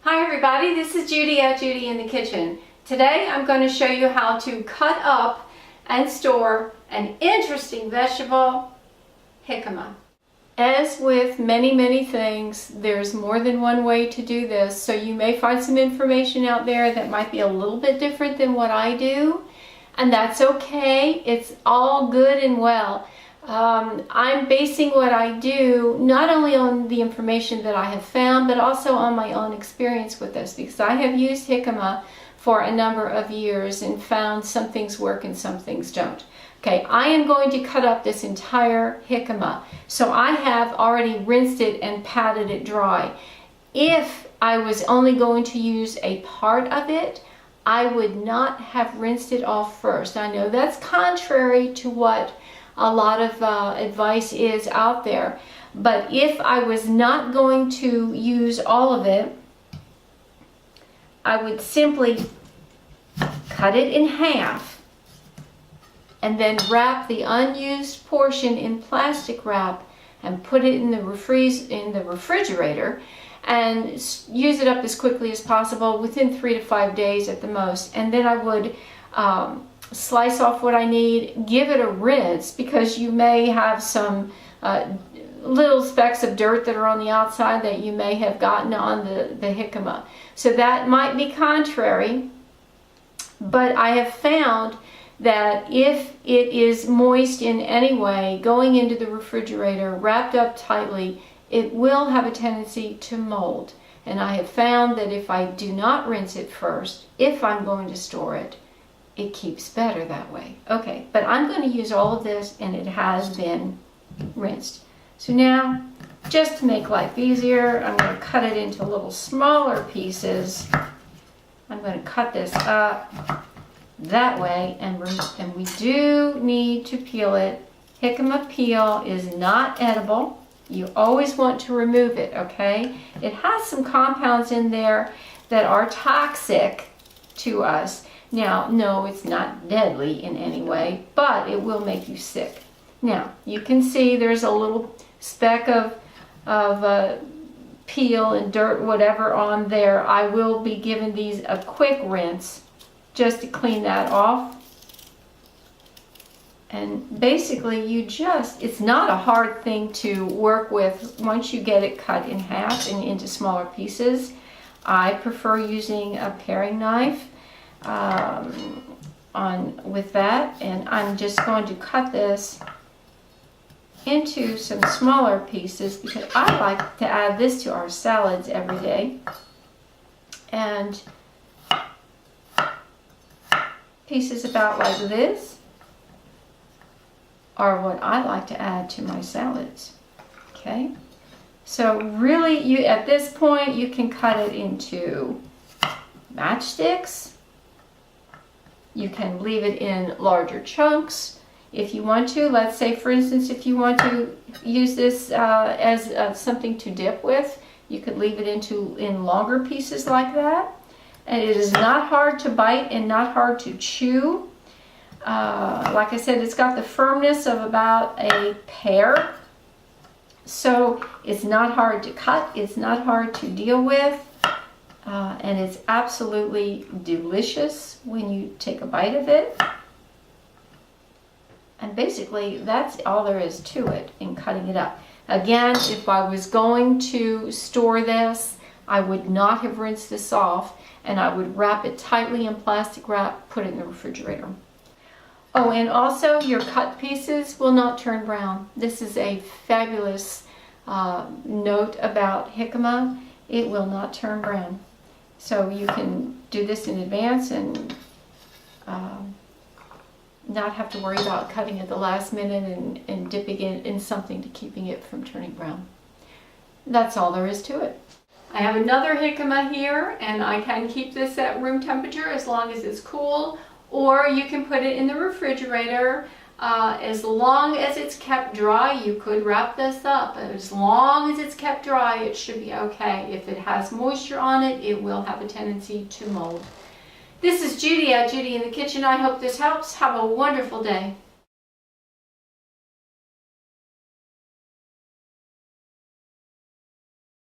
Hi everybody, this is Judy at Judi in the Kitchen. Today I'm going to show you how to cut up and store an interesting vegetable, jicama. As with many things, there's more than one way to do this, so you may find some information out there that might be a little bit different than what I do, and that's okay. It's all good and well. I'm basing what I do not only on the information that I have found, but also on my own experience with this, because I have used jicama for a number of years and found some things work and some things don't. Okay, I am going to cut up this entire jicama. So I have already rinsed it and patted it dry. If I was only going to use a part of it, I would not have rinsed it off first. I know that's contrary to what a lot of advice is out there, but if I was not going to use all of it, I would simply cut it in half and then wrap the unused portion in plastic wrap and put it in the refrigerator and use it up as quickly as possible, within 3 to 5 days at the most. And then I would slice off what I need, give it a rinse, because you may have some little specks of dirt that are on the outside that you may have gotten on the jicama. So that might be contrary, but I have found that if it is moist in any way, going into the refrigerator, wrapped up tightly, it will have a tendency to mold. And I have found that if I do not rinse it first, if I'm going to store it, it keeps better that way. Okay, but I'm going to use all of this and it has been rinsed. So now, just to make life easier, I'm going to cut it into little smaller pieces. I'm going to cut this up that way, and we do need to peel it. Jicama peel is not edible. You always want to remove it, okay? It has some compounds in there that are toxic to us. Now, no, it's not deadly in any way, but it will make you sick. Now, you can see there's a little speck of peel and dirt, whatever, on there. I will be giving these a quick rinse just to clean that off. And basically, it's not a hard thing to work with once you get it cut in half and into smaller pieces. I prefer using a paring knife with that, and I'm just going to cut this into some smaller pieces because I like to add this to our salads every day. And pieces about like this are what I like to add to my salads. Okay, so really, at this point you can cut it into matchsticks. You can leave it in larger chunks if you want to. Let's say, for instance, if you want to use this as something to dip with, you could leave it in longer pieces like that. And it is not hard to bite and not hard to chew. Like I said, it's got the firmness of about a pear. So it's not hard to cut, it's not hard to deal with. And it's absolutely delicious when you take a bite of it. And basically, that's all there is to it in cutting it up. Again, if I was going to store this, I would not have rinsed this off, and I would wrap it tightly in plastic wrap, put it in the refrigerator. Oh, and also your cut pieces will not turn brown. This is a fabulous note about jicama. It will not turn brown. So you can do this in advance and not have to worry about cutting at the last minute and dipping it in something to keeping it from turning brown. That's all there is to it. I have another jicama here, and I can keep this at room temperature as long as it's cool, or you can put it in the refrigerator. As long as it's kept dry, you could wrap this up. As long as it's kept dry, it should be okay. If it has moisture on it, it will have a tendency to mold. This is Judi at Judi in the Kitchen. I hope this helps. Have a wonderful day.